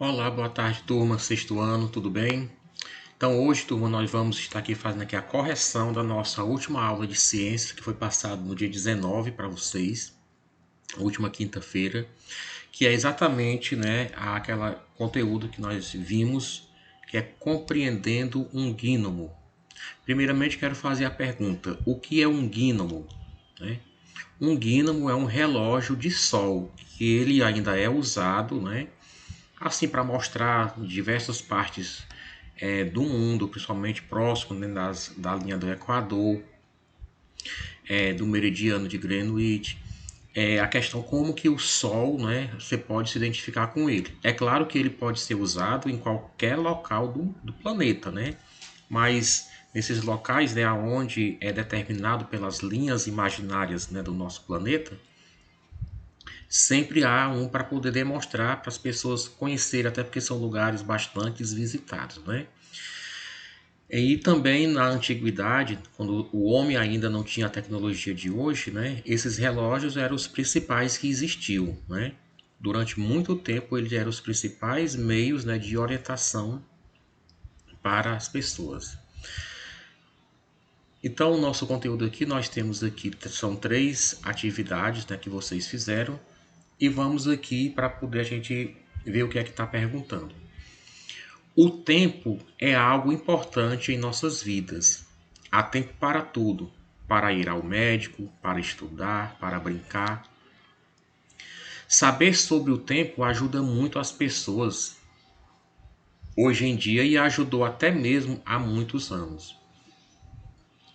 Olá, boa tarde, turma, sexto ano, tudo bem? Então hoje, turma, nós vamos estar aqui fazendo aqui a correção da nossa última aula de ciências, que foi passado no dia 19 para vocês, última quinta-feira, que é exatamente, aquela conteúdo que nós vimos, que é compreendendo um gnomo. Primeiramente, quero fazer a pergunta: o que é um gnomo? Né? Um gnomo é um relógio de sol, que ele ainda é usado, assim para mostrar diversas partes do mundo, principalmente próximo, da linha do Equador, do meridiano de Greenwich. A questão como que o Sol, você pode se identificar com ele. É claro que ele pode ser usado em qualquer local do planeta, mas nesses locais, onde é determinado pelas linhas imaginárias, do nosso planeta, sempre há um para poder demonstrar para as pessoas conhecerem, até porque são lugares bastante visitados, E também na antiguidade, quando o homem ainda não tinha a tecnologia de hoje, esses relógios eram os principais que existiam, Durante muito tempo eles eram os principais meios, de orientação para as pessoas. Então, o nosso conteúdo aqui, nós temos aqui, são três atividades, que vocês fizeram, e vamos aqui para poder a gente ver o que é que está perguntando. O tempo é algo importante em nossas vidas. Há tempo para tudo, para ir ao médico, para estudar, para brincar. Saber sobre o tempo ajuda muito as pessoas hoje em dia e ajudou até mesmo há muitos anos.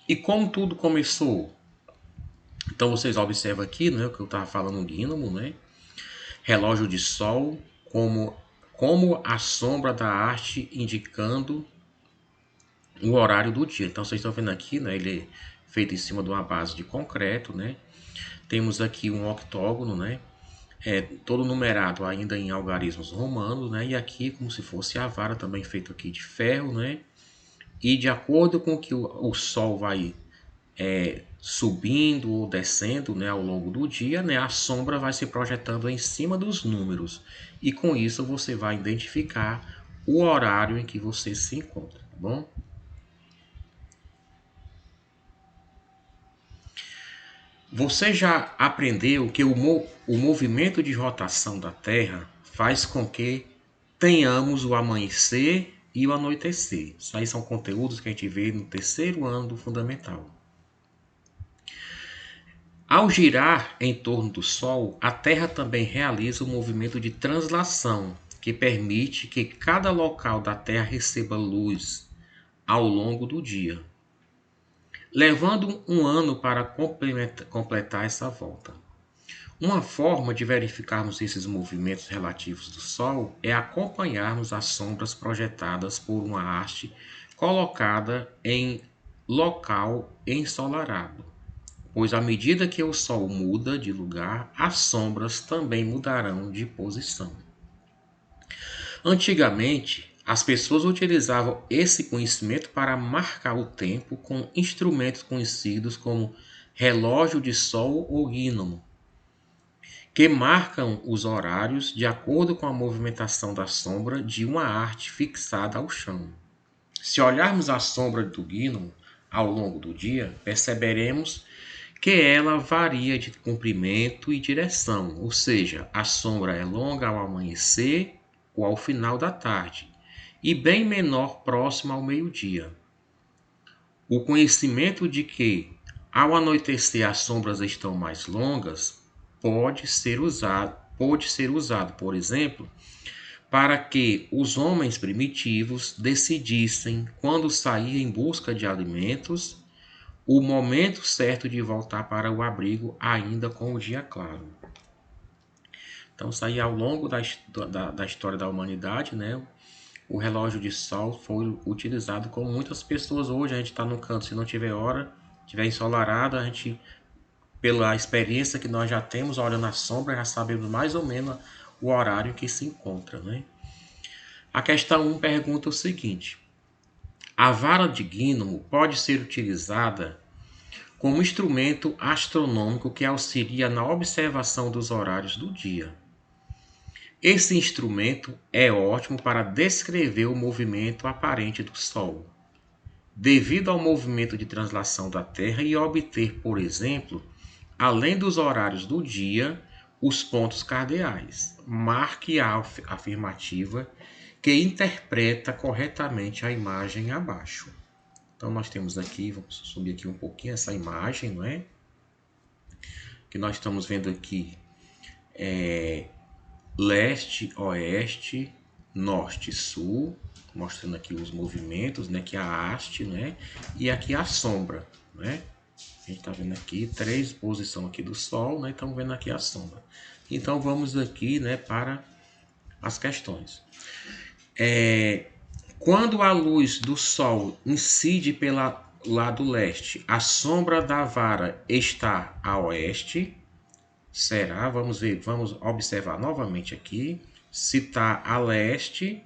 E como tudo começou? Então vocês observam aqui, o que eu estava falando no dínamo, relógio de sol, como a sombra da arte indicando o horário do dia. Então vocês estão vendo aqui, ele é feito em cima de uma base de concreto, Temos aqui um octógono, todo numerado ainda em algarismos romanos, E aqui como se fosse a vara também feito aqui de ferro, E de acordo com que o sol vai subindo ou descendo, ao longo do dia, a sombra vai se projetando em cima dos números. E com isso você vai identificar o horário em que você se encontra, tá bom? Você já aprendeu que o movimento de rotação da Terra faz com que tenhamos o amanhecer e o anoitecer. Isso aí são conteúdos que a gente vê no terceiro ano do fundamental. Ao girar em torno do Sol, a Terra também realiza o movimento de translação, que permite que cada local da Terra receba luz ao longo do dia, levando um ano para completar essa volta. Uma forma de verificarmos esses movimentos relativos do Sol é acompanharmos as sombras projetadas por uma haste colocada em local ensolarado, pois à medida que o Sol muda de lugar, as sombras também mudarão de posição. Antigamente, as pessoas utilizavam esse conhecimento para marcar o tempo com instrumentos conhecidos como relógio de sol ou gnomo, que marcam os horários de acordo com a movimentação da sombra de uma arte fixada ao chão. Se olharmos a sombra do gnomo ao longo do dia, perceberemos que ela varia de comprimento e direção, ou seja, a sombra é longa ao amanhecer ou ao final da tarde, e bem menor próximo ao meio-dia. O conhecimento de que ao anoitecer as sombras estão mais longas pode ser usado, por exemplo, para que os homens primitivos decidissem, quando sair em busca de alimentos, o momento certo de voltar para o abrigo ainda com o dia claro. Então, isso aí ao longo da história da humanidade, o relógio de sol foi utilizado como muitas pessoas hoje. A gente está no canto, se não tiver hora, tiver ensolarado, a gente, pela experiência que nós já temos, olhando a sombra, já sabemos mais ou menos o horário que se encontra, A questão 1 pergunta o seguinte: a vara de gnomo pode ser utilizada como instrumento astronômico que auxilia na observação dos horários do dia. Esse instrumento é ótimo para descrever o movimento aparente do Sol, devido ao movimento de translação da Terra e obter, por exemplo, além dos horários do dia, os pontos cardeais. Marque a afirmativa que interpreta corretamente a imagem abaixo. Então, nós temos aqui, vamos subir aqui um pouquinho essa imagem, não é? Que nós estamos vendo aqui leste, oeste, norte, sul, mostrando aqui os movimentos, né? Que é a haste, né? E aqui a sombra, né? A gente está vendo aqui 3 posições aqui do Sol, né? Estamos vendo aqui a sombra. Então, vamos aqui, né? Para as questões. Quando a luz do Sol incide pelo lado leste, a sombra da vara está a oeste. Será? Vamos ver, vamos observar novamente aqui. Se está a leste,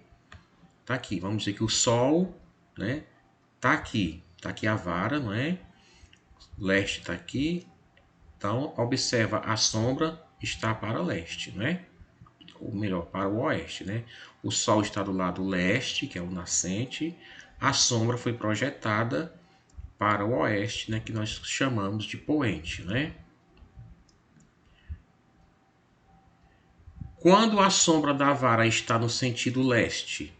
tá aqui. Vamos dizer que o Sol, né? Tá aqui a vara, não é? Leste tá aqui. Então, observa, a sombra está para o leste, né? Ou melhor, para o oeste, né? O Sol está do lado leste, que é o nascente. A sombra foi projetada para o oeste, né? Que nós chamamos de poente, né? Quando a sombra da vara está no sentido leste,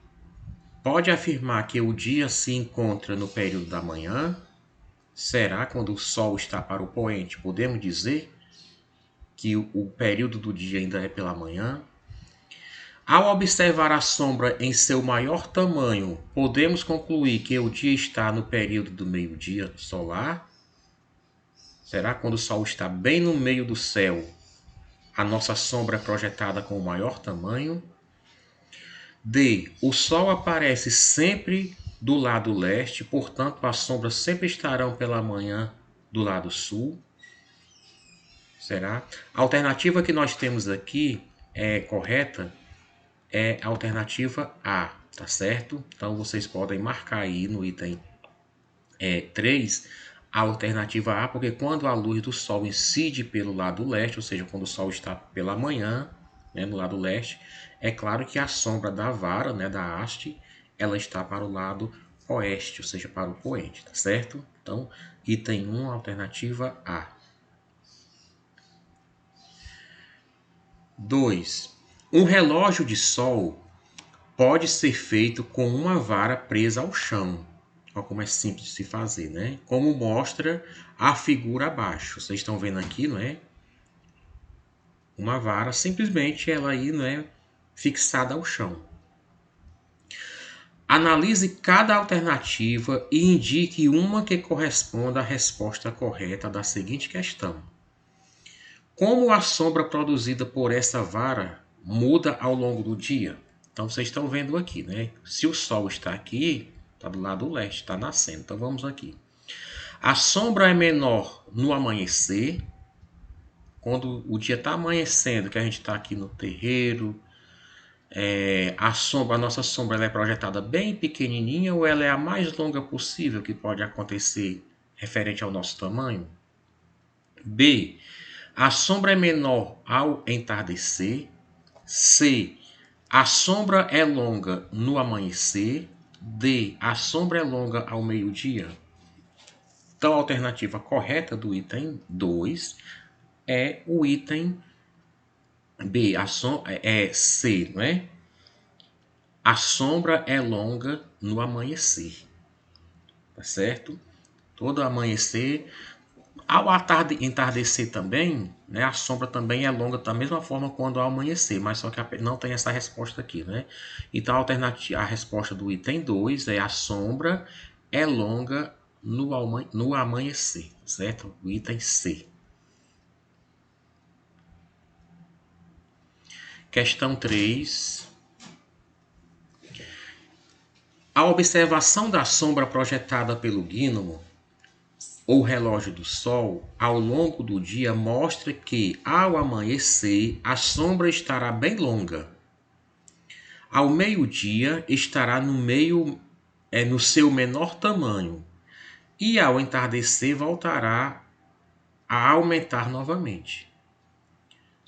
pode afirmar que o dia se encontra no período da manhã? Será quando o Sol está para o poente? Podemos dizer que o período do dia ainda é pela manhã? Ao observar a sombra em seu maior tamanho, podemos concluir que o dia está no período do meio-dia solar? Será quando o Sol está bem no meio do céu, a nossa sombra é projetada com o maior tamanho? D. O Sol aparece sempre do lado leste, portanto as sombras sempre estarão pela manhã do lado sul. Será? A alternativa que nós temos aqui correta é a alternativa A, tá certo? Então vocês podem marcar aí no item 3 a alternativa A, porque quando a luz do Sol incide pelo lado leste, ou seja, quando o Sol está pela manhã, né, no lado leste, é claro que a sombra da vara, né, da haste, ela está para o lado oeste, ou seja, para o poente, tá certo? Então, item 1, alternativa A. 2. Um relógio de sol pode ser feito com uma vara presa ao chão. Olha como é simples de se fazer, né? Como mostra a figura abaixo. Vocês estão vendo aqui, não é? Uma vara, simplesmente ela aí, não é, fixada ao chão. Analise cada alternativa e indique uma que corresponda à resposta correta da seguinte questão: como a sombra produzida por essa vara muda ao longo do dia? Então vocês estão vendo aqui, né? Se o Sol está aqui, está do lado leste, está nascendo. Então vamos aqui. A sombra é menor no amanhecer, quando o dia está amanhecendo, que a gente está aqui no terreiro. A nossa sombra ela é projetada bem pequenininha ou ela é a mais longa possível que pode acontecer referente ao nosso tamanho? B. A sombra é menor ao entardecer. C. A sombra é longa no amanhecer. D. A sombra é longa ao meio-dia. Então, a alternativa correta do item 2 é o item B. É C, não é? A sombra é longa no amanhecer. Tá certo? Todo amanhecer. Ao entardecer também, né, a sombra também é longa da mesma forma quando ao amanhecer, mas só que não tem essa resposta aqui, né? Então a resposta do item 2 é a sombra é longa no amanhecer, certo? O item C. Questão 3. A observação da sombra projetada pelo gnomo ou relógio do Sol ao longo do dia mostra que, ao amanhecer, a sombra estará bem longa. Ao meio-dia estará no seu menor tamanho e ao entardecer voltará a aumentar novamente.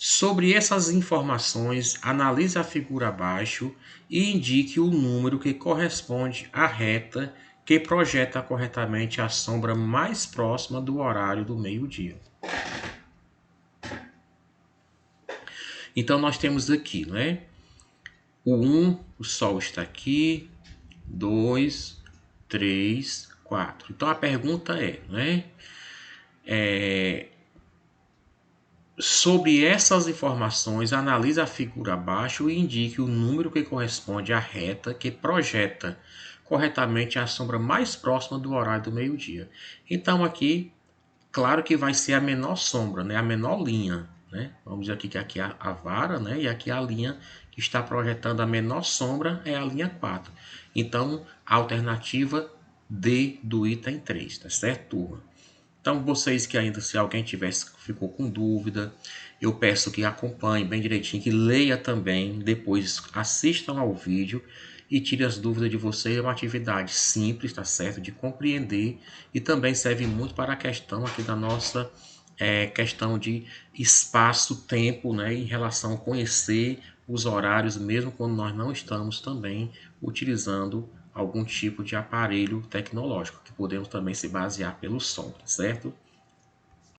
Sobre essas informações, analise a figura abaixo e indique o número que corresponde à reta que projeta corretamente a sombra mais próxima do horário do meio-dia. Então, nós temos aqui, né? O 1, o Sol está aqui, 2, 3, 4. Então, a pergunta é, né? Sobre essas informações, analise a figura abaixo e indique o número que corresponde à reta que projeta corretamente a sombra mais próxima do horário do meio-dia. Então, aqui, claro que vai ser a menor sombra, né? A menor linha, né? Vamos dizer aqui que aqui é a vara, né? E aqui a linha que está projetando a menor sombra é a linha 4. Então, a alternativa D do item 3, tá certo, turma? Então, vocês que ainda, se alguém ficou com dúvida, eu peço que acompanhe bem direitinho, que leia também, depois assistam ao vídeo e tire as dúvidas de vocês. É uma atividade simples, tá certo? De compreender e também serve muito para a questão aqui da nossa questão de espaço-tempo, né? Em relação a conhecer os horários, mesmo quando nós não estamos também utilizando algum tipo de aparelho tecnológico, que podemos também se basear pelo som, tá certo?